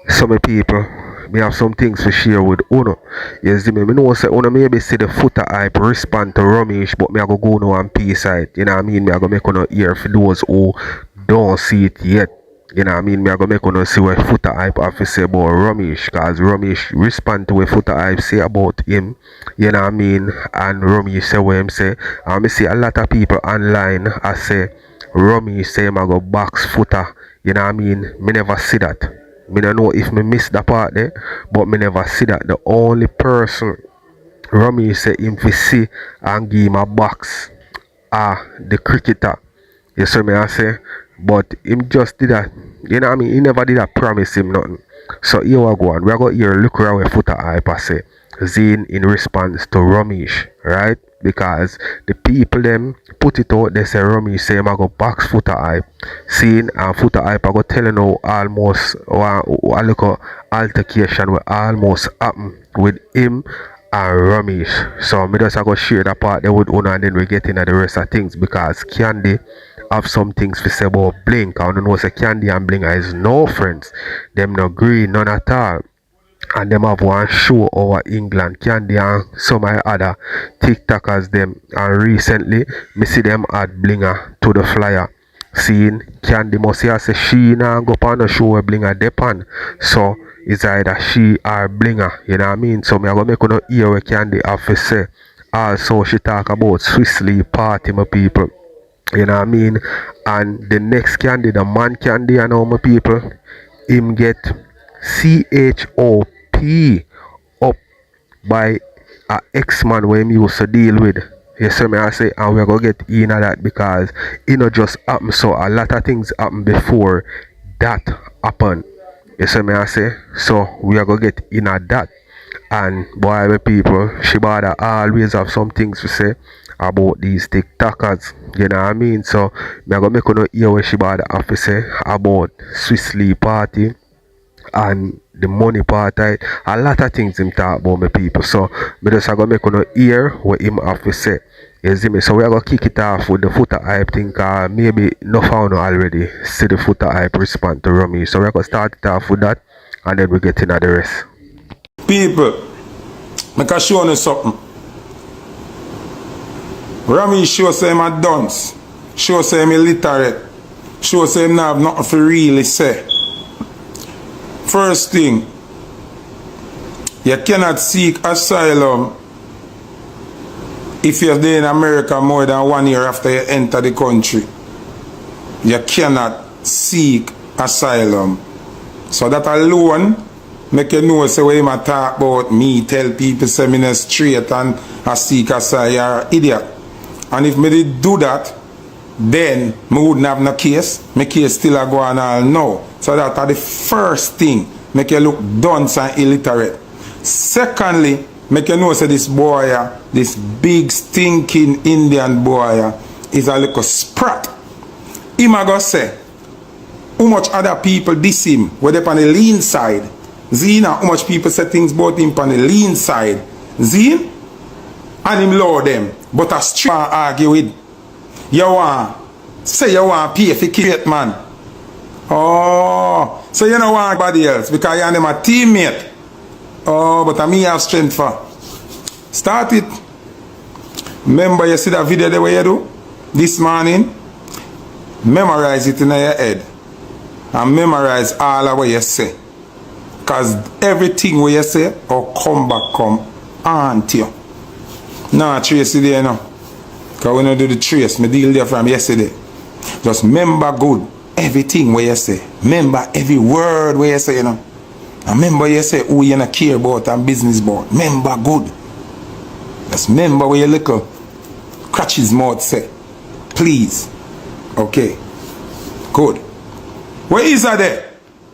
Some people, me have some things to share with Uno. You see me know say Uno maybe see the Foota hype respond to Romeich, but me I go now on P side. You know what I mean? Me I go make Uno ear for those who don't see it yet. You know what I mean? Me I go make Uno see what Foota hype have to say about Romeich, cause Romeich respond to what Foota hype say about him. You know what I mean? And Romeich say what him say. And me see a lot of people online I say Romeich say him I go box Foota. You know what I mean? Me never see that. Me don't know if me miss that part there, but me never see that. The only person Romy say him fi see and give him a box the cricketer. You see me I say? But him just did that. You know what I mean? He never did that promise him nothing. So here we go on. We go here look around where Foota hype I say. Zine in response to Romeich, right? Because the people them put it out, they say Romeich say him I go box Foota hype. Seeing and Foota hype I go telling you almost a little altercation will almost happen with him and Romeich. So me just I go share that part there with Una and then we get into the rest of things because Candy have some things to say about Blink. I don't know say Candy and Blink is no friends. Them no agree none at all. And them have one show over England, Candy and some of the other TikTokers them. And recently, me see them add Blinger to the flyer. Seeing Candy must say she nah go on a show where Blinger depend. So it's either she or Blinger, you know what I mean? So me I go make you hear what Candy have to say. Also she talk about Swiss party my people. You know what I mean? And the next Candy, the man Candy and all my people, him get CH0PP up by a ex-man where him used to deal with. You see me I say, and we're gonna get in that because it not just happen. So a lot of things happen before that happen. You see me I say, so we are gonna get in that. And boy, my people, Shebada always have some things to say about these TikTokers. You know what I mean? So me gonna make you hear what Shebada have to say about Swiss party and the money part. A lot of things him talk about my people. So me just gonna make you hear what him have to say. You see me? So we are gonna kick it off with the Foota hype thing. Maybe no found already see the Foota hype respond to Romeich. So we are gonna start it off with that and then we get into the rest. People, I can show you something. Romeich show say him a dunce. Show say him illiterate. Show say him not have nothing to really say. First thing, you cannot seek asylum if you're there in America more than 1 year after you enter the country. You cannot seek asylum. So that alone make you know say when I talk about me, tell people say me not straight and I seek asylum, you're an idiot. And if me did do that, then me wouldn't have no case. My case still a go on all now. So that are the first thing make you look dunce and illiterate. Secondly, make you know say this boy, this big stinking Indian boy is a little sprat. Him a go say, how much other people diss him, whether on the lean side. Zina, how much people say things about him on the lean side. Zine, and him lower them. But a straight argue with. You want, say you want pay for create man. Oh, so you don't want anybody else because you're them a teammate. Oh, but I me have strength for. Start it. Remember you see that video the way you do? This morning? Memorize it in your head. And memorize all of what you say. Because everything what you say will come back come onto you. Nah, trace it there now. Because when I do the trace, I deal there from yesterday. Just remember good everything what you say. Remember every word what you say, you know. And remember you say who you not care about and business about. Remember good. Just remember what your little crutches mouth say. Please. Okay. Good. Where is her there?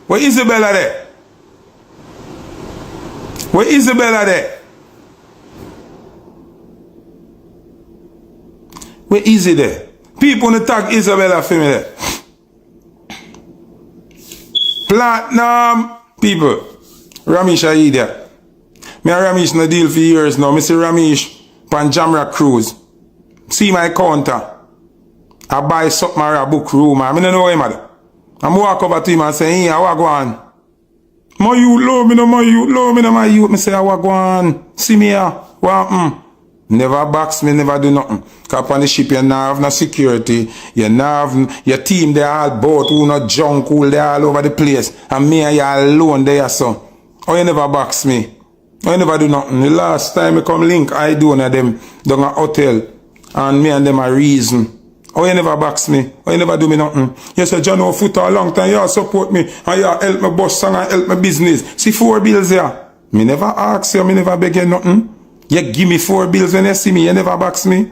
Where Isabella there? Where Isabella there? Where is it there? People want to tag Isabella for me there. Platinum people. Romeich are idiot. Me and Romeich no deal for years now. Me see Romeich pan Jamra cruise. See my counter. I buy something or a book room. I don't know him. I walk over to him and say, hey, I walk on. My youth love me, no my youth love me, no my youth. Me say, I walk on. See me here. What? Never box me, never do nothing. Cause on the ship, you not have no security. You not have, your team, they all boat, who not junk, who they all over the place. And me and you alone there, so. Oh, you never box me. Oh, you never do nothing. The last time I come link, I do one of them down a hotel. And me and them a reason. Oh, you never box me. Oh, you never do me nothing. You say, John, Foota a long time, you support me. And you help me boss song and help me business. See 4 bills here. Me never ask you, me never beg you nothing. You give me 4 bills when you see me, you never box me.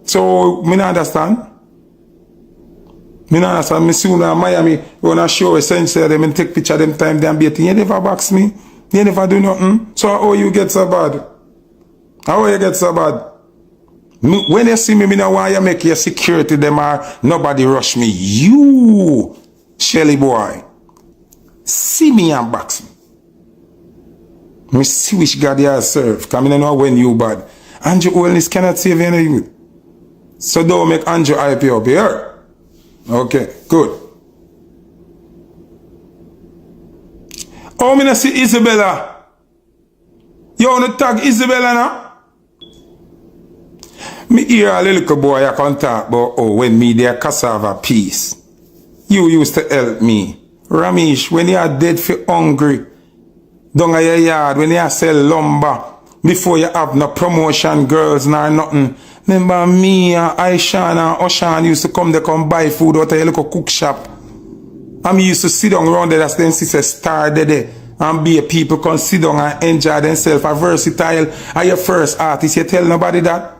So, me not understand. Me not understand. Me soon in Miami, wanna show essentially them and take picture them time them beating. You never box me. You never do nothing. So how you get so bad? How you get so bad? When you see me, me know why you make your security them are nobody rush me. You, Shelly boy, see me and box me. Me see which God you serve. Cause I don't know when you bad. Andrew Wellness cannot save any youth. So don't make Andrew hype you up here. Okay, good. Oh, me not see Isabella. You wanna tag Isabella now? Me hear a little boy I can talk about, oh, when me there cassava piece. You used to help me. Romeich, when you are dead for hungry, down at your yard, when you sell lumber, before you have no promotion, girls nor nothing. Remember me and Aishan and Oshan used to come there, come buy food out of your little cook shop. And me used to sit down around there, that's then sister star there. And be a people come sit down and enjoy themselves. A versatile, are your first artist, you tell nobody that?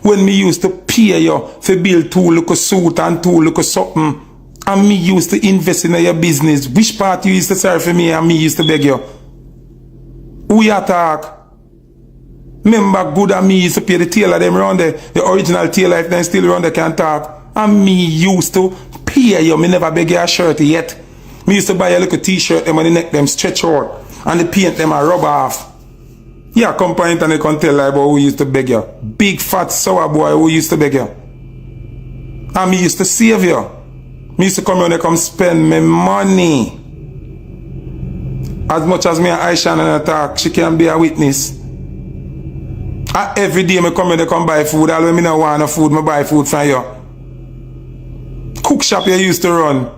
When me used to pay you for build 2 little suit and 2 little something, and me used to invest in your business, which part you used to serve for me and me used to beg you? Who you talk? Remember good and me used to pay the tailor them around there, the original tailor if they still around there can talk. And me used to pay you, me never beg you a shirt yet. Me used to buy a little t-shirt them and the neck them stretch out and the paint them and rub off. Yeah, come point and they can tell like about who used to beg you. Big fat sour boy who used to beg you. And me used to save you. Me used to come here and come spend my money. As much as me and Aisha and talk, she can be a witness. And every day me come here and come buy food. Although me not want no food, me buy food from you. Cook shop you used to run.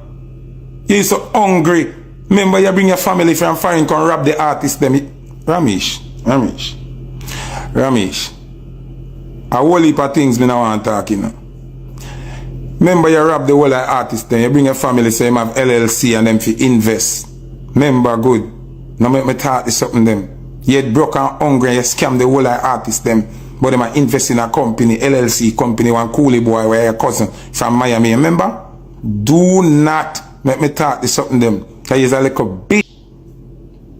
You used to hungry. Remember you bring your family from foreign come rob the artist them. Romeich. A whole heap of things me now want to talk, you know. Remember you rob the whole artist then. You bring your family say you have LLC and them fi invest. Remember good. Now make me talk this something them. You get broke and hungry and you scam the whole artist them. But them are invest in a company, LLC company, one coolie boy where your cousin from Miami. Remember? Do not make me talk this something them. Cause he's a little bitch.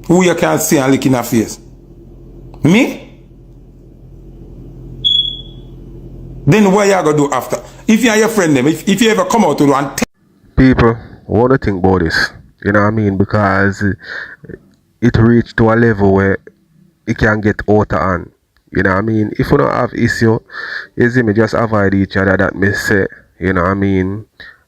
Who you can't see and lick in her face. Me? Then what you gonna do after? If you are your friend them, if you ever come out to do and people, what do you think about this? You know what I mean? Because it reached to a level where it can get out of hand. You know what I mean? If you don't have issue, you see me just avoid each other that me say, you know what I mean?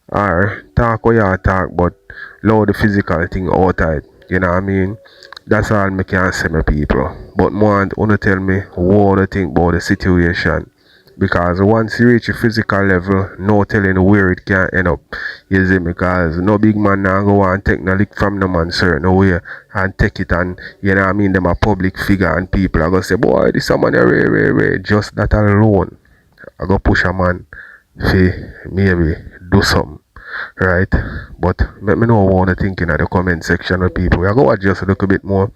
Or talk what you talk, but load the physical thing outside. You know what I mean? That's all me can say, my people. But more want tell me what you think about the situation. Because once you reach a physical level, no telling where it can end up. You see me? Because no big man now go and take no lick from no man certain way and take it, and you know what I mean, them a public figure and people are gonna say, boy, this a man ray. Just that alone I go push a man to maybe do something. Right? But let me know what you thinking in the comment section of people. We are going to watch just a little bit more.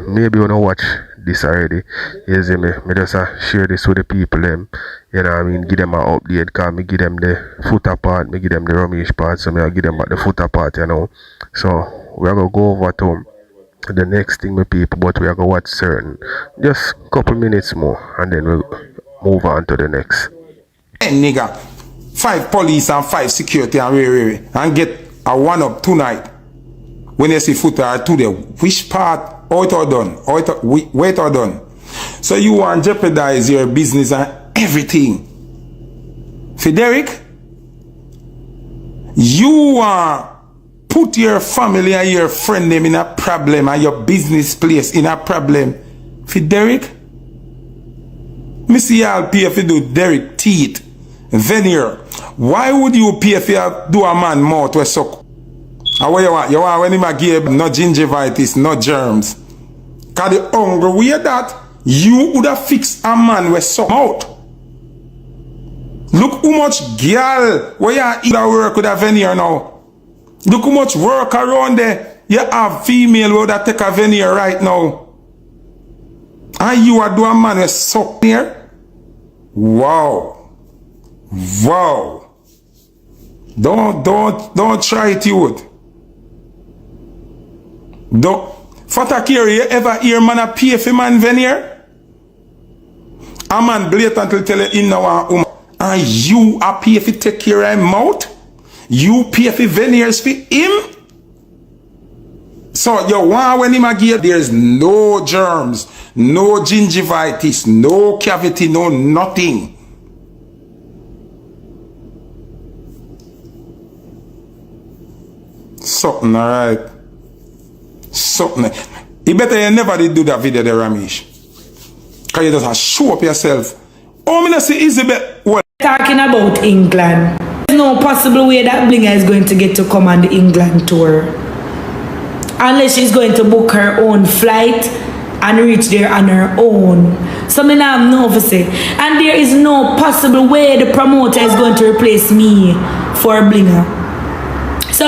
Maybe you don't watch this already. You see me? Me just share this with the people them. You know what I mean? Give them an update. Because me give them the Foota part, me give them the Romeich part. So me give them the Foota part, you know. So we are going to go over to the next thing, my people. But we are going to watch certain. Just a couple minutes more. And then we'll move on to the next. Hey, nigga. 5 police and 5 security and get a 1-up tonight. When you see Foota today, which part, how it all done? Where it all done? So you want to jeopardize your business and everything. Frederick, you want put your family and your friend them in a problem and your business place in a problem. For Derek? Me see y'all pay if you do Derek teeth, veneer. Why would you pay if you do a man mouth with suck? And what you want? You want when him a give no gingivitis, no germs. Cause the hungry way that you would have fixed a man with suck mouth. Look how much girl where you eat that work with a veneer now. Look how much work around there. You have female who that take a veneer right now. And you are doing a man with suck here? Wow. Wow. Don't try it, youth. Don't. Fatakiri, you ever hear man a pay for man veneer? A man blatantly tell you in now and you a pay for take care of him mouth? You pay for veneers for him? So you want when him a give, there's no germs, no gingivitis, no cavity, no nothing. Something, alright. Something. You better you never did do that video there, Romeich. Cause you just show up yourself. Oh, me not see Isabel. What? Talking about England. There's no possible way that Blinga is going to get to come on the England tour. Unless she's going to book her own flight and reach there on her own. So me now have no for say. And there is no possible way the promoter is going to replace me for Blinga. So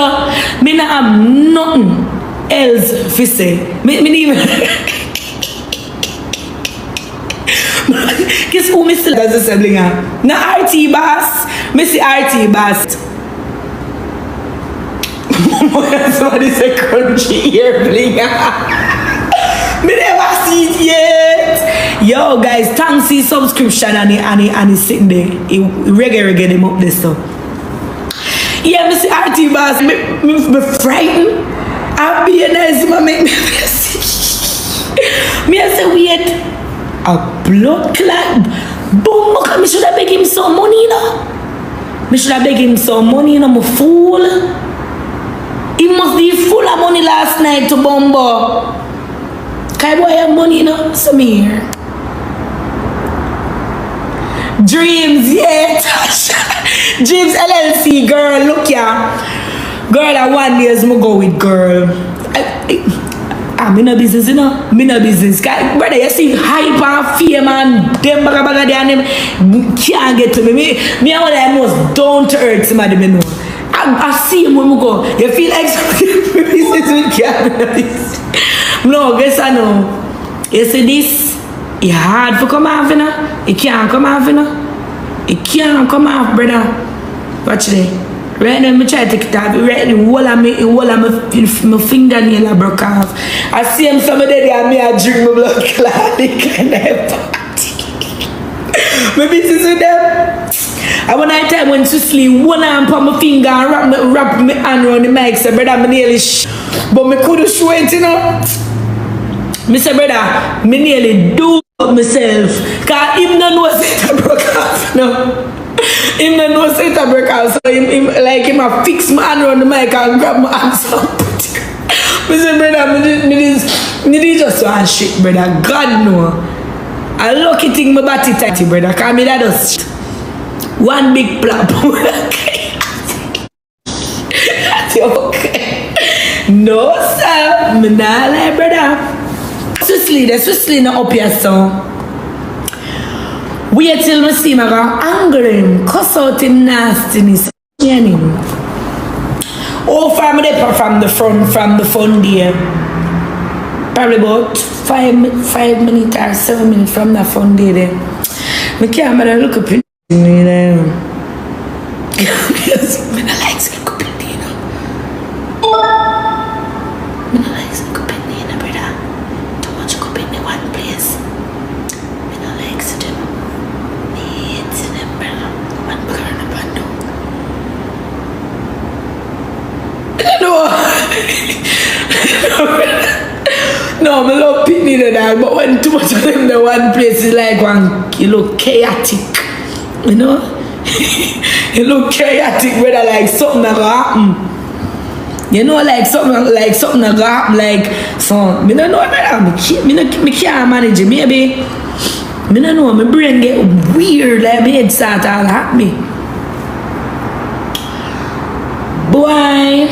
me now have nothing else to say. Me even guess who me still does say Blinga? Na RT Bass. Me see RT Bass. Somebody say country here, Blinga. Me never see it yet. Yo guys, thanks for subscription and he sitting there. He reggae them up this stuff. Yeah, me see RT Bass. Me frightened. I'll be a nice man make me sick. Me I say wait. A blood clot. Boom, me should have beg him some money, you know. Me should have beg him some money, you know, I'm a fool. He must be full of money last night to Bumbo. Kai boy have money, you know? So me here. Dreams, yeah. Dreams LLC, girl, look ya. Girl, I 1 year me go with girl. I'm in a business, you know? I'm in a business. Brother, you see hype and fame and them baga there and them can't get to me. Me I want the most down to earth somebody me know. I see him when we go. You feel like no, guess I know. You see this? It's hard to come off, you know? It can't come off, you know? It can't come off, brother. Watch it. Right now, I try to take it off. Right now, all of my fingernail are broke off. I see him somebody there, me I drink my blood clot. They kind of party. Maybe this is them. I one night time when to sleep, one arm on my finger and wrap my hand around the mic, say, brother, I nearly but me couldn't show it, you know. Me say, brother, I nearly do myself. Because him no know say it broke off, no. Him no know say it broke off, so him like him a fix my hand around the mic and grab my hands up. Me say, brother, me just one shit, brother. God know. I lucky thing my body tighty, brother, because me that just one big plop. Okay. No, sir. Me not like, brother. Swiftly not up here, so. Wait till me see me go anger him, cuss out him nastiness. Oh, from the front there. Probably about 5 minutes or 7 minutes from the front there. Me can't better look up in because I like to look up in there. I like to look up in there, brother. Too much up in one place. I like to do it in them, brother. One burn up and down. No, I love picnic and that, but when too much of them in the one place is like one, you look chaotic, you know? You look chaotic, brother, like something that will happen. You know, like something that go happen, like so. Me don't know, brother. Me can't manage it. Maybe me don't know. My brain get weird, like my head start all happy. Boy,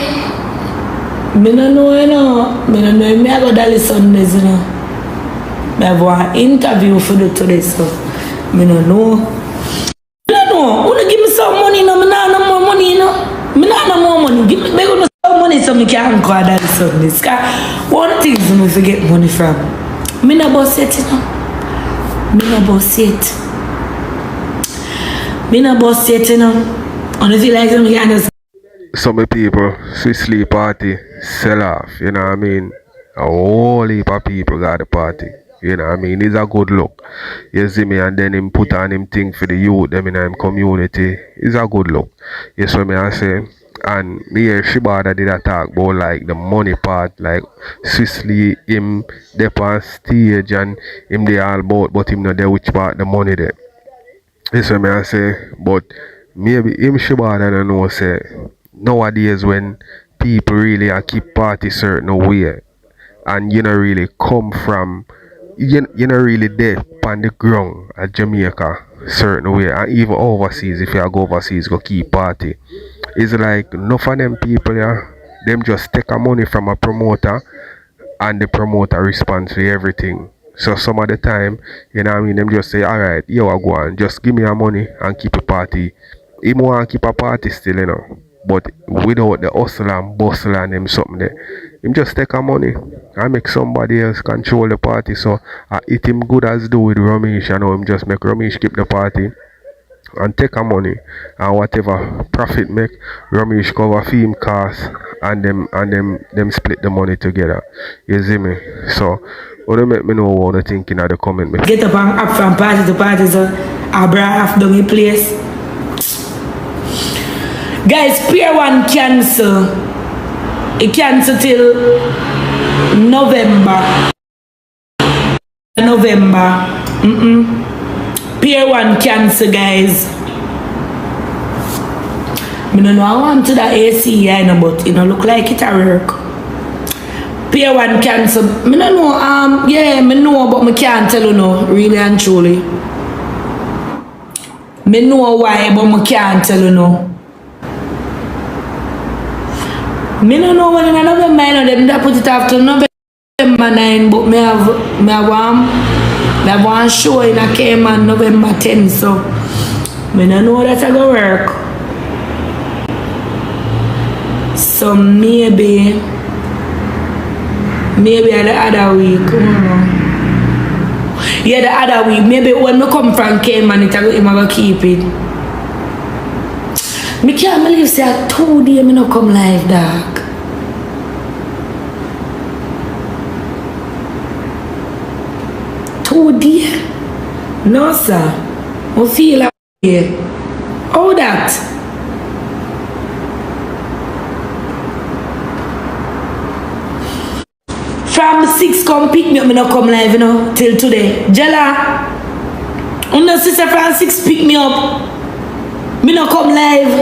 me don't know, you know. Me don't know if I go Dallas Sundays, you know. I have an interview for the today, so me don't know. Me don't know. Wanna give me some money? No, me not no more money, you know. Me not no more money. Give me some money so me can go Dallas Sundays. One thing me forget money from. Me no boss it, you know. Me no boss it. Me no boss it, you know. And if you like them, you can just. Some people Swiss party sell off, you know what I mean? A whole heap of people got the party. You know what I mean? It's a good look. You see me, and then him put on him thing for the youth, them in him community. It's a good look. You see me, I say. And me hear Shebada did a talk about like the money part, like Swiss him there on stage and him they all about, but him not there which part the money there. You see me, I say, but maybe him Shebada don't know say nowadays when people really are keep party certain way and you know really come from you know really there on the ground at Jamaica certain way and even overseas if you go overseas go keep party. It's like enough of them people them just take a money from a promoter and the promoter responds for everything. So some of the time, you know what I mean, them just say, alright, yo I go on, just give me your money and keep a party. He want to keep a party still, you know. But without the hustle and bustle and them something there. Him just take a money and make somebody else control the party. So it him good as do with Romeich, you know, him just make Romeich keep the party and take a money and whatever profit make Romeich cover film costs and them split the money together. You see me? So what make me know what you think in the comment. Get up and up from party to party, so I brought half down the place. Guys, Pier 1 cancel. It cancel till November. Pier 1 cancel, guys. I don't know, I want to the AC, I know, but it don't look like it a work. Pier 1 cancel. I don't know, yeah, I know, but I can't tell you no, really and truly. I know why, but I can't tell you no. I don't know when in November, you know, them put it after November 9, but I have one show in a Cayman November 10, so I don't know that I go work. So maybe the other week. Yeah, the other week. Maybe when I come from Cayman, I'm going to keep it. I can't believe say 2 days I don't come live, dog. No, sir. I feel like how that? From 6 come pick me up, I don't come live, you know, till today. Jella, my sister from 6 pick me up, I don't come live.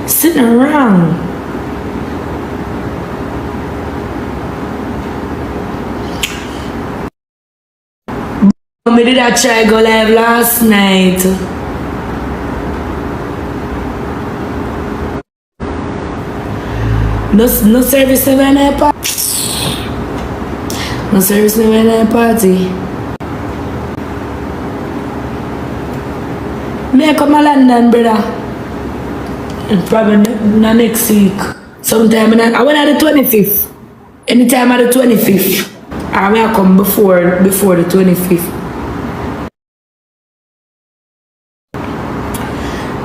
Sitting around. I did a try go live last night. No service never in a party. No service never in a party. Me come to London, brother. And probably not next week. Sometime I went at the 25th. Anytime at the 25th. I may come before the 25th.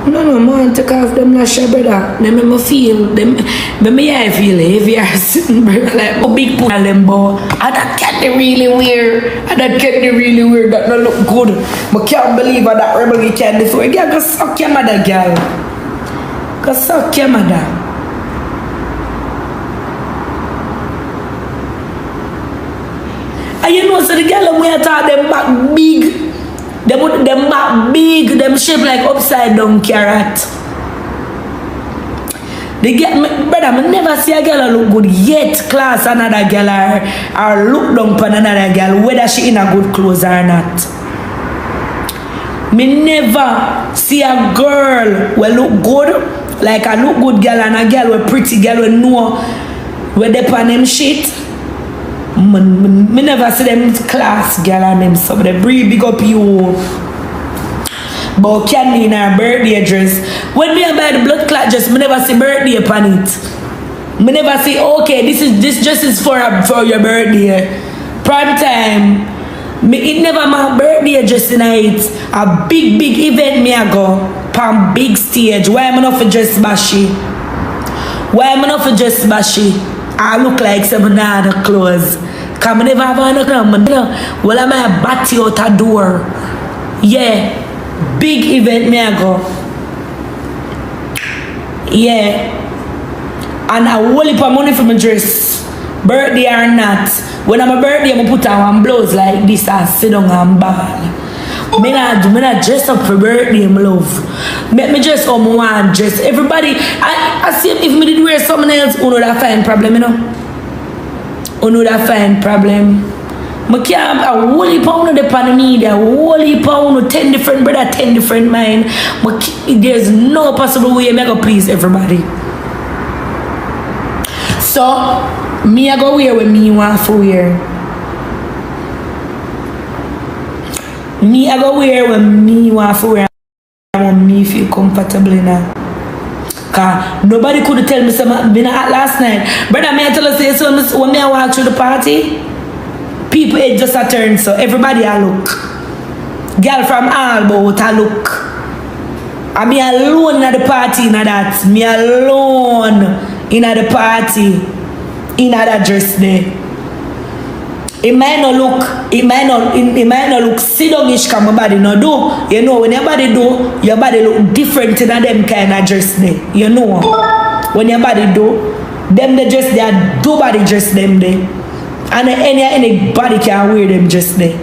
No, man, take off them lashes, brother. They make me feel, I feel heavy or something, brother. Like a big put on them, boy. And that can't really weird. That don't look good. I can't believe that rebel can do for you. Go suck your mother, girl. Go suck your mother. And you know, so the girl when I thought them back big. Them back big, them shape like upside down carrot. They get me, brother, I never see a girl look good yet class another girl or look down on another girl, whether she in a good clothes or not. Me never see a girl will look good, like a look good girl and a girl with pretty girl will know where they pan them shit. Me never see them class girl and them so they breathe big up you. But can me in her birthday dress. When me buy the blood clot dress, me never see birthday upon it. Me never say, okay, this dress is for your birthday. Prime time. It never my birthday dress tonight. A big event me I go. Pan big stage. Why am I not for dress bashy? Why am I not for dress bashy? I look like some other clothes. Cause I never have another clothes. Well, I'm a batty out a door. Yeah. Big event me I go. Yeah. And I whole heap of money for my dress. Birthday or not. When I'm a birthday, I put on one blouse like this and sit down and ball. Me not dress up for birthday, my love. Make me dress how I want dress. Everybody, I see if me did wear something else, you know that fine problem, you know? You know that fine problem. I can't have a whole heap of the pan media, a whole heap of 10 different brother, 10 different mind. There's no possible way I go please everybody. So, me I go wear what me want to wear. Me I go wear what me want to wear. I want me feel comfortable in that. Cause nobody could tell me something been at last night. Brother, may I tell you so when me I walk through the party? People it just a turn so everybody a look. Girl from all about a look. I me alone at the party in that. Me alone in the party in that dress there. It might not look sit down-ish cause my body no do. You know when your body do, your body look different in them kind of dress there. You know. When your body do, them the dress they do body dress them there. And anybody can wear them just there.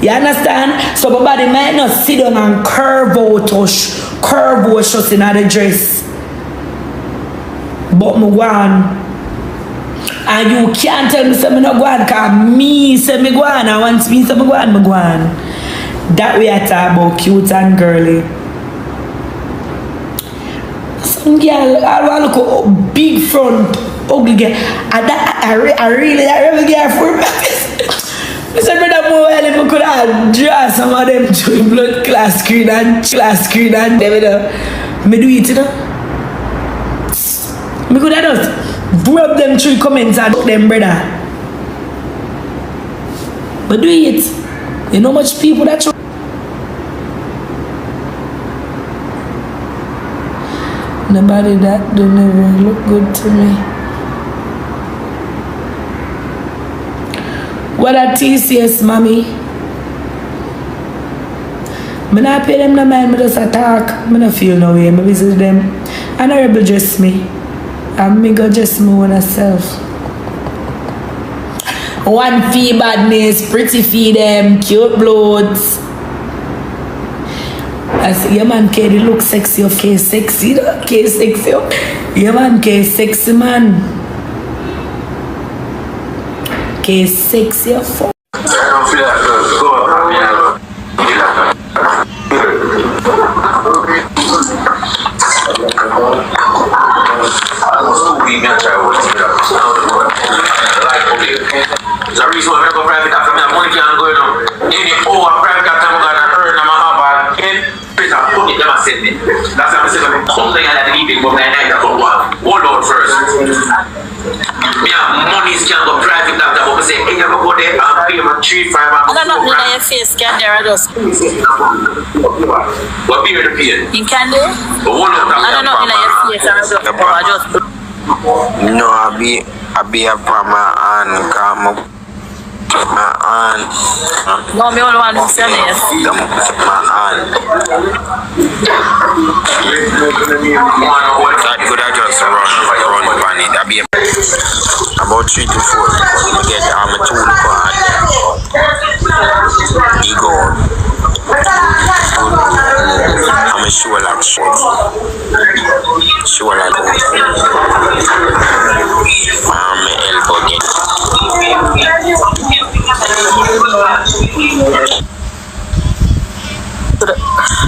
You understand? So my body might not sit down and curve out shots in the dress. But me go and you can't tell me say me no go on because me say me go on and once me say me go on, me go on. That way I talk about cute and girly. Some girl I look a big front ugly girl. And that I really girl for me. I said, brother, more well if I could have draw some of them to blood class screen and them, you know. Me do it, you know. Me could have just rub them through comments and them, brother. But do it. You know much people that nobody that don't ever look good to me. What a TCS, mommy. I not pay them no mind, I just attack. I don't feel no way, I visit them. And R0B dress me. And me go dress me on myself. One fee badness, pretty fee them, cute bloods. I see your man can look sexy, okay, sexy, okay, sexy. Your man can sexy man. Okay, sexy or fuck. I don't feel like go up, there's a reason why I go private after me, money can't go on. In the private after I'm going to earn them a half in prison, put it never send me. That's what I'm saying. Something I like to leave it, but I like to go hold on first. Me have money can go private after, but I say, hey, you go there and pay my 3-5. I got nothing in your face, can there just. What beer to pay? You can do? I don't know in your face, I just. No, I be a my aunt, come my aunt. No, me only want to say this. My aunt. That could have just run on it. I be about 3 to 4. I get a tool for he go. I'm my shoulder shit. Shoulder out. My elbow again.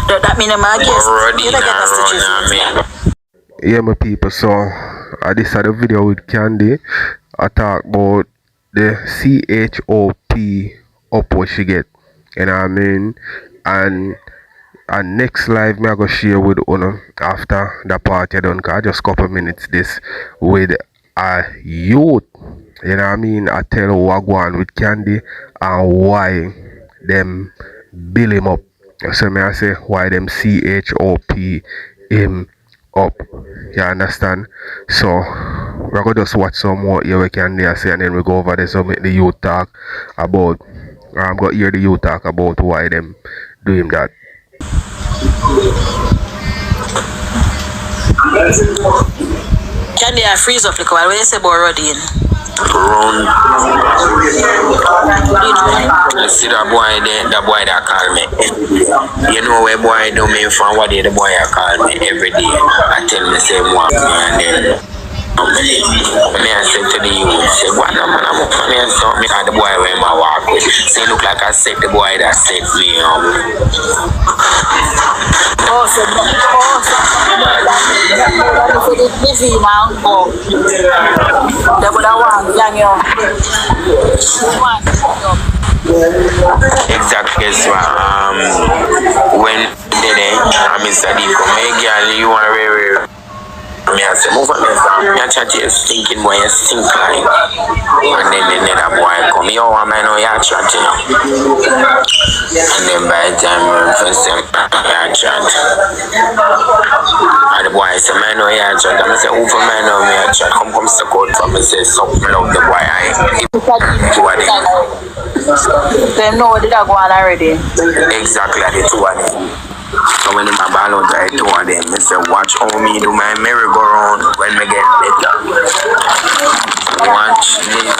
That mean I'm Already now, Yeah, my people, so this is the video with Candy. I talk about the CH0PP up what she get. You know what I mean? And next live me I go share with Uno after the party done, cause just couple minutes this with a youth. You know what I mean? I tell you what go on with Candy and why them bill him up. So me I say why them CH0P him up. You understand? So we're gonna just watch some more here we can there say, and then we go over there so make the youth talk about I'm gonna hear the youth talk about why them doing that. Can they freeze up like while when you say about Rodin? Run. You see that boy there, that boy that call me. You know where boy do me from what day the boy call me every day. I tell me say one and then me I said to the youth, say what no man I'm funny and so me the boy when I walk with. Say look like I said the boy that said me busy now. exactly so when did I'm Mr. Dico, my girl you want to me I say move on this down. Me chat you stinking boy, you stink like. And then that boy come, yo, I know you chat you know. And then by the time first time you chat. And the boy say, man know you chat. And I say, who for man know me chat? Come stick out for me say something love the boy I They know the dog one already. exactly the two of them. So when my ball out I told them, I said, watch how me do my merry-go-round when me get better. Watch this.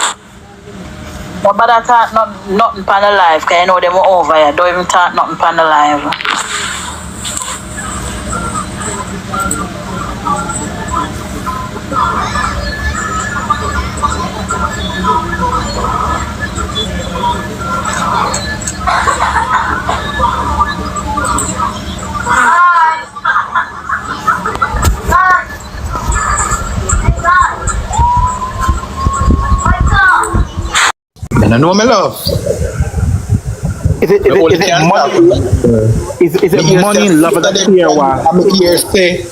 But I thought nothing pan the live, because you know them over here. Don't even talk nothing pan the live. And I know my love. Is it money? Is it money, love, and fear? I'm here say,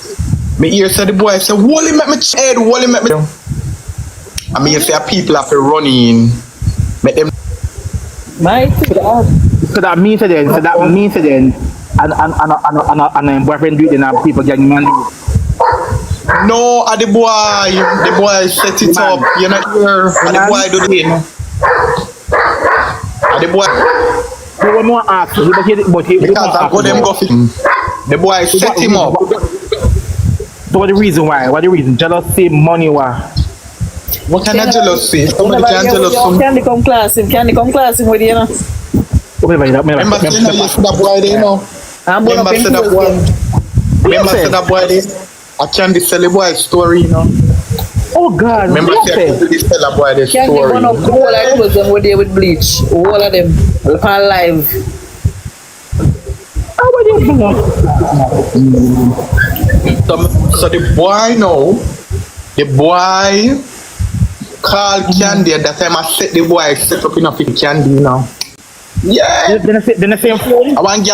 me here say the boy say, Wally make me head, Wally make me. I mean, say people have to run in, make them. Right? So that means then, and boyfriend do it, and people getting money. No, the boy set it up. You're not here. The boy do it. The boy. He won't want to ask, but he because I go them go fit. The boy set him up. So what the reason why? What the reason? Jealousy, money, why? What kind of jealousy? Somebody can jealous some. Can they come class him? With you, you know? Remember say that boy there, you know? Remember say that boy there? I can't tell the boy story, you know? Oh God! Remember say I can't tell the boy the story. Can't give one of the whole of them them were there with bleach. All of them on live. How would you do So the boy now, the boy called Candy at that time. I set the boy set up enough in Candy now. Yeah. Then the same phone. I want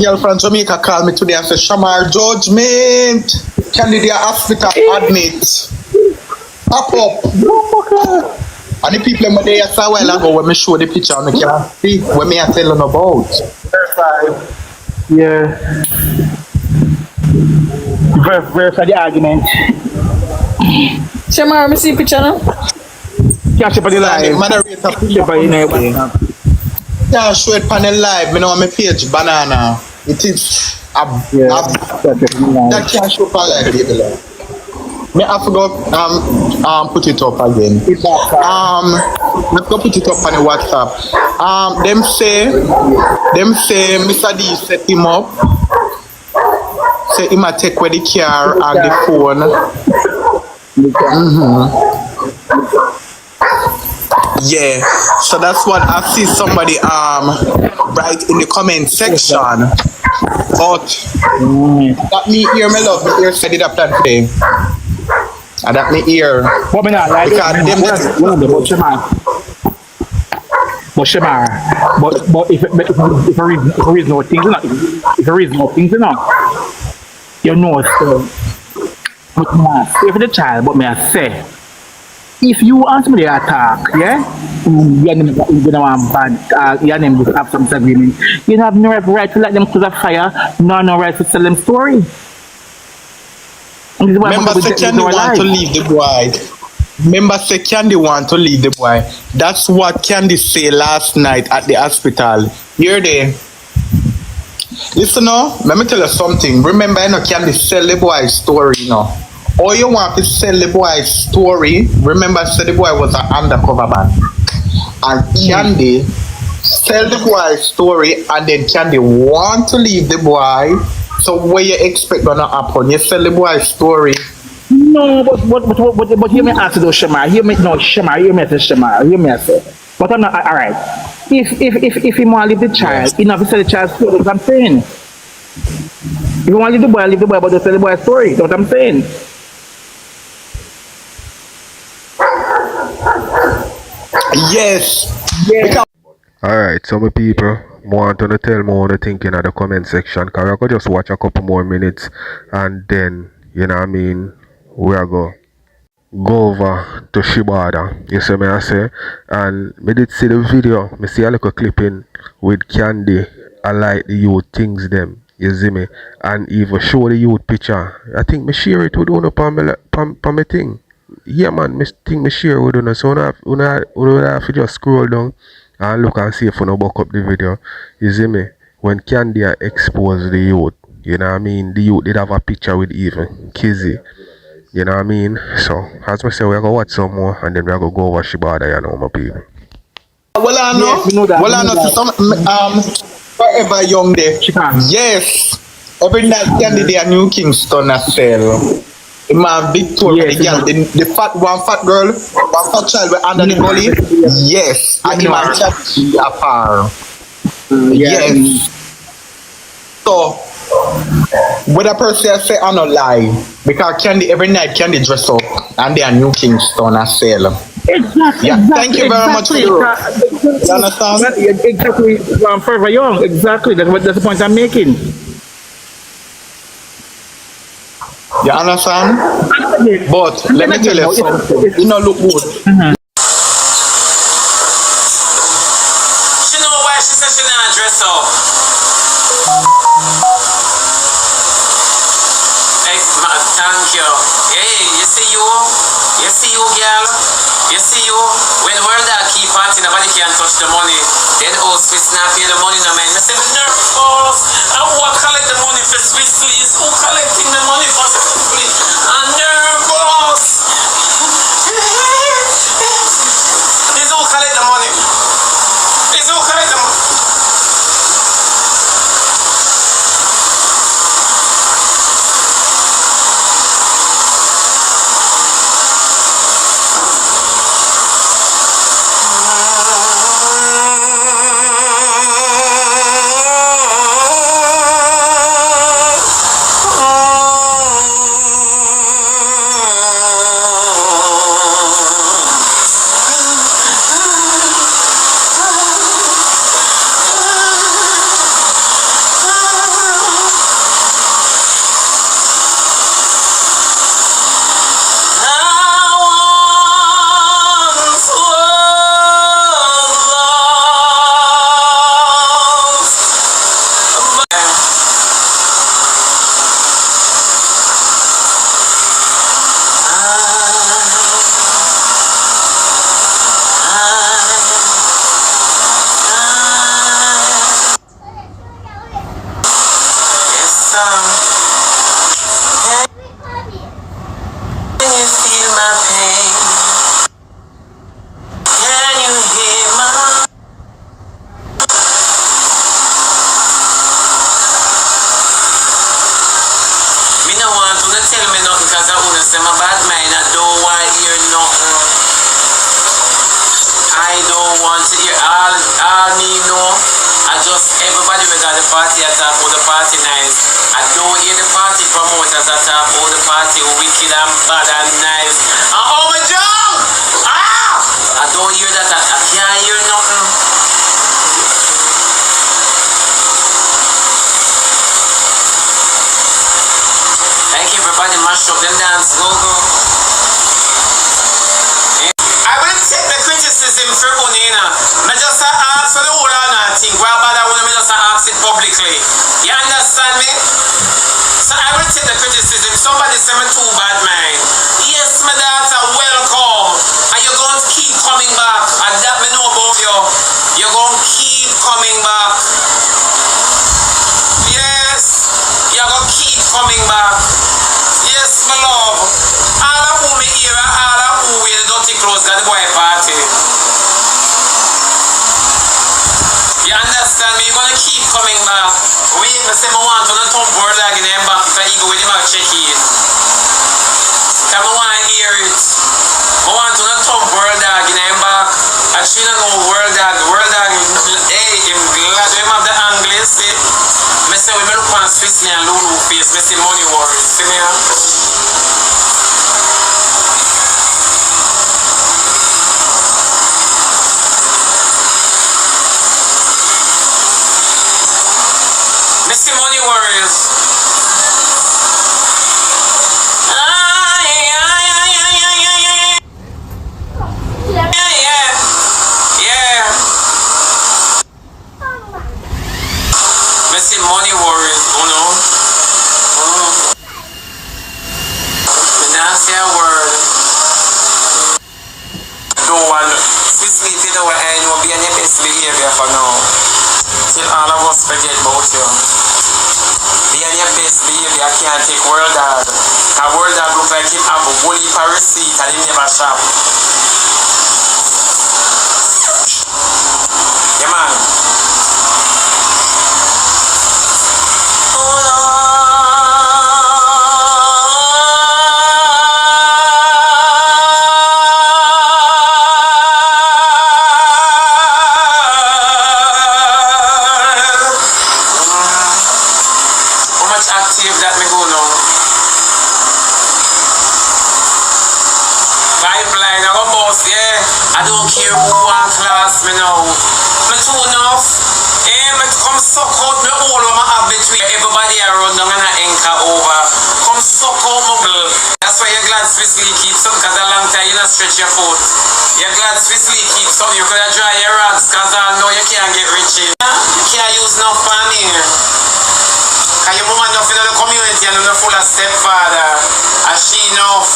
girl from Jamaica call me today and say, Shamar judgment. Candy the hospital admit. Pop up. And the people in my day a while ago when me show the picture and I can see when me are telling about. Yeah. Verify the argument. Shamar, me see picture now. Catch up on the live. Yeah, show it on the live. Me know on my page, banana. It is that can't show on live, baby. Me I forgot put it up again. Let's go put it up on the WhatsApp. Them say Mr. D set him up say he might take away the car and the phone. Yeah, so that's what I see somebody write in the comment section. But that me hear me love, me hear said it up that day. And that me hear. What me not like because them but if there is no things, if there is no things, you know, so if the child, but me I say, if you ask me to attack, yeah, your name gonna want bad, your name will have some disagreement. You have no right to let them close a fire, no right to tell them story. Remember, say Candy want to leave the boy. Remember, say Candy want to leave the boy. That's what Candy say last night at the hospital. You're there. Listen now, let me tell you something. Remember, you know, Candy sell the boy's story, you know. All you want to sell the boy's story. Remember, say the boy was an undercover man. And Candy sell the boy's story, and then Candy want to leave the boy. So what you expect gonna happen? You sell the boy's story. No, but hear me ask you though, Shema. Hear me say Shema. Hear me say. But I'm not alright. If he want to leave the child, he not sell the child's story. That's what I'm saying. If you want to leave the boy, but don't tell the boy's story. That's what I'm saying. Yes. Alright, so my people want to tell me what you think in the comment section, because I could just watch a couple more minutes and then, you know what I mean, we are go over to Shebada, you see me I say, and me did see the video, me see a little clipping with Candy, I like the youth things them, you see me, and even show the youth picture. I think me share it with one on my thing. Yeah man, me think me share with one, so I have to just scroll down and look and see if you no buck up the video. You see me? When Candy exposed the youth, you know what I mean? The youth did have a picture with even Kizzy. You know what I mean? So, as I say, we're going to watch some more and then we're going to go over Shebada, you know, my people. Well, I know. Yes, we know that. Well, I know. Forever young there. Yes. Every night Candy they are New Kingston as sell. My big tour with the girl, the one fat girl, one fat child under the gully. Yes, and him and Chatty apart. Yes. So, what a person say I not lie, because Candy every night Candy dress up and they are New Kingston as sell. Exactly. Yeah, thank you very much for you. You understand? Exactly. Forever young. Exactly. That's the point I'm making. You understand? But let me tell you something. You know, look good. She know why she said she not dress up. Hey, thank you. Hey, you see you, girl. You see you. When we're that key party, nobody can touch the money. Then host we not pay the money, no man. I say, nervous. I want to collect the money for Swiss, please. Who collecting the money for Swiss, please? I'm nervous. Please, who collect the money? Please, who collect the money? I don't want to hear all me know. I just everybody we got the party attack or the party nice. I don't hear the party promoters attack or the party wicked and bad and nice. And oh my job! I don't hear that. I can't hear nothing. Like everybody mash up them dance go. I will take the criticism for Unina. I just ask for the whole other thing. Why bother when I just ask it publicly? You understand me? So I will take the criticism. Somebody say me too bad, man. Yes, my daughter, welcome. And you're going to keep coming back. And that me know about you. You're going to keep coming back. Yes. You're going to keep coming back. Yes, my love. All of who me here, all of who wear the dirty clothes got the boy party. You understand me? You're gonna keep coming back. Wait, I say I want to not turn board like in the back if I go with him and check in. Cause I want to hear it. I want to not turn board dog in the back. I should not know world dog. World dog, hey, him glad him have the English, see? I say we look on Swiss and Lulu face, I say money worries, see me? Missy Money Warriors. Yeah. Missy Money Warriors, oh no. I not say a word. No one. Swiss Leaf, you know what I know, be on your best behavior for now. Till all of us forget about you. Be on your best behavior, I can't take world dog. A world dog look like him have a whole heap of receipt and he never shop. Yeah man. Active that me go now. Pipeline, I go boss, yeah. I don't care who one class me now. Me too enough. Me come suck out me all of my have between everybody around them and I anchor over. Come suck out my blood. That's why you're glad Swiss League keeps up, cause a long time you not stretch your foot. You're glad Swiss League keeps up, you could dry your rags, cause I know you can't get rich in. You can't use no pan here. Cause your mama enough in the community and you're full of stepfather. And she enough.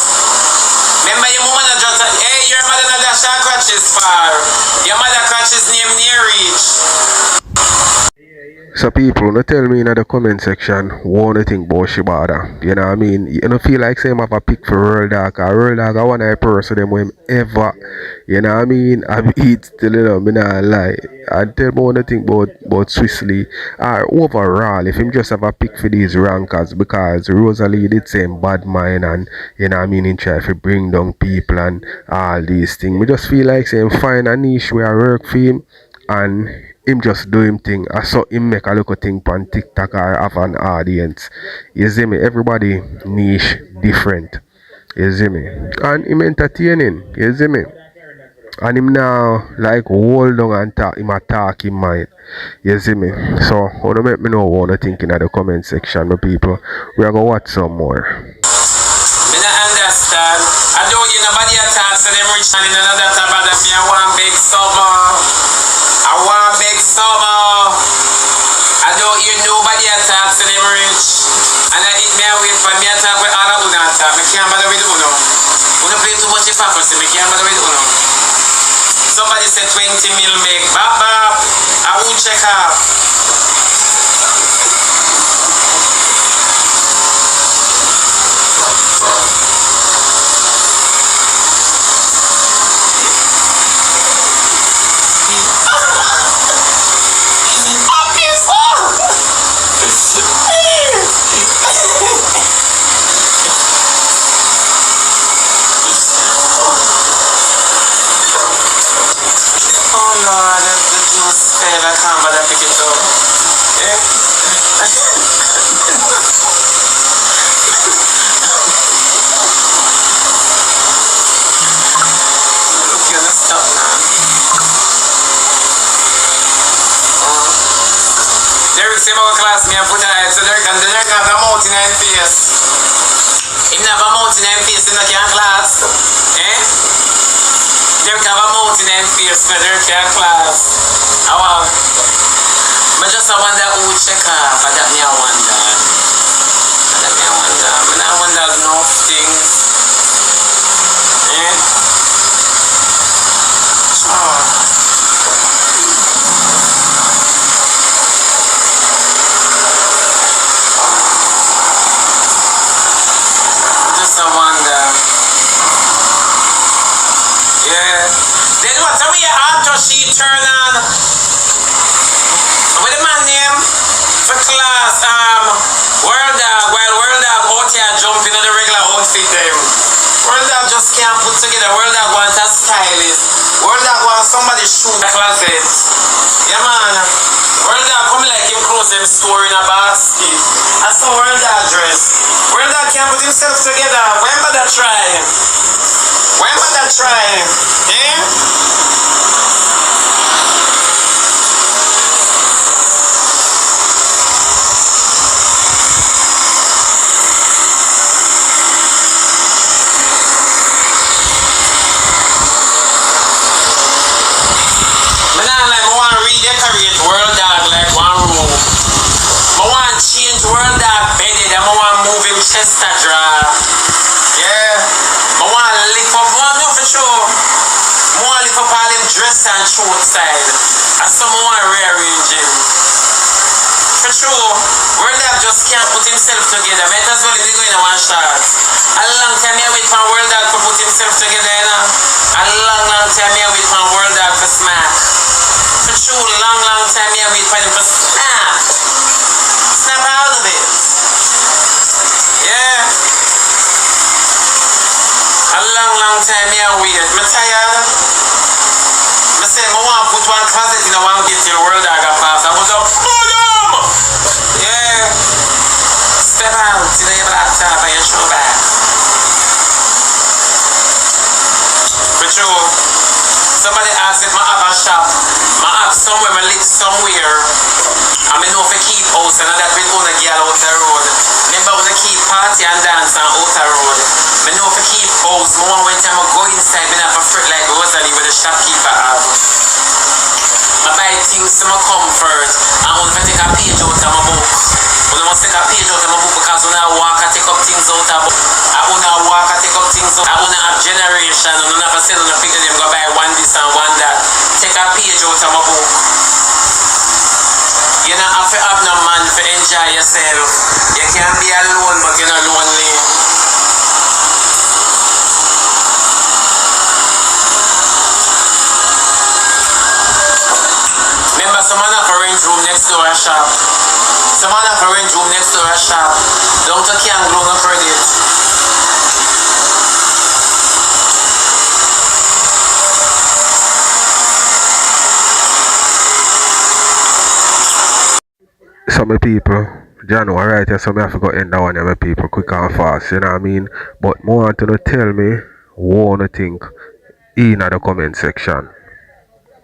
Remember your mama not just hey, your mother not dash her crutches far. Your mother crutches name near reach. So people, no tell me in the comment section what you think about Shebada. You know what I mean? You don't feel like saying I have a pick for World Dog. World Dog I want a person them when ever. You know what I mean? I eat still, you know, me not lie. I tell me what you think about Swiss League. Overall, if him just have a pick for these rankers, because Rosalie did same bad mind and you know what I mean, in try to bring down people and all these things. Me just feel like saying find a niche where I work for him and him just do him thing. I saw him make a little thing on TikTok or have an audience. You see me? Everybody niche different. You see me? And him entertaining. You see me? And him now like hold on and talk him attack in mind. You see me? So wanna make me know what you think in the comment section, my people. We are gonna watch some more. Me not understand. I don't hear nobody attack so them rich and in another tab that me I want big summer. I want big summer. I don't hear nobody attack so them rich. And I eat me away from me attack with all of Una attack. Me can't bother with Uno. Uno play too much if I see me can't bother with Uno. Somebody said 20 mil make. Bap bap. I will check out. Oh Lord, the juice fell. I can't bother pick it up. Yeah. Look, you're gonna stop now. Derek say my class me and Foota hype, so Derek have a mountain in face. If you have a mountain in face, you can't class. Eh? Derek have a mountain in face, so Derek can't class. I just wonder who check off. That me I wonder. I wonder no things. Eh? Oh. Just a wonder. Yeah. Then what? Tell me your after she turn on. What the man name for class? World Dawg. While World Dawg out here jumping on the regular outfit them. World Dawg just can't put together. World Dawg wants a stylist. World Dawg wants somebody shoot the closet. Yeah man. World Dawg come like him close them store in a basket. That's how World Dawg dress. World Dawg can't put himself together. Remember that try. Eh? Redecorate World Dawg like one room. I want to change World Dawg bedded and I want to move him chest a draw. Yeah. I want to lift up one no for sure. I want to lift up all him dress and short style. And some I want to rearrange him. For sure. World Dawg just can't put himself together. Might as well if he go in a one shot. A long time I wait for World Dawg to put himself together, you know. A long time I wait for World Dawg to smack. For sure, long time here wait for them to snap out of it. Yeah. A long time here wait. I'm tired. I say I want to put one closet in a one get till World Dawg pass. I was up. Yeah. Step out to the laptop and your show back. For sure. Somebody asked if I have a shop. I have somewhere, I live somewhere. I know if I keep house and that will own a girl out the road. Remember when I keep party and dance on out the road. I know if I keep house, I want when time I go inside, I have a friend like Rosalie where the shopkeeper have. I buy things to my comfort. And when I take a page out of my book. When I must take a page out of my book because when I walk I take up things out of book. I want to walk I take up things out. I want to have generation and I never say on the picture them go buy one this and one that. Take a page out of my book. You don't have to have no man to enjoy yourself. You can be alone but you're not lonely. Remember someone have a rent room next door a shop. Someone have a rent room next door a shop. Don't you can't grow no credit. So my people, John, alright, so I have to go end that one, my people, quick and fast, you know what I mean? But more want to tell me what you think in the comment section.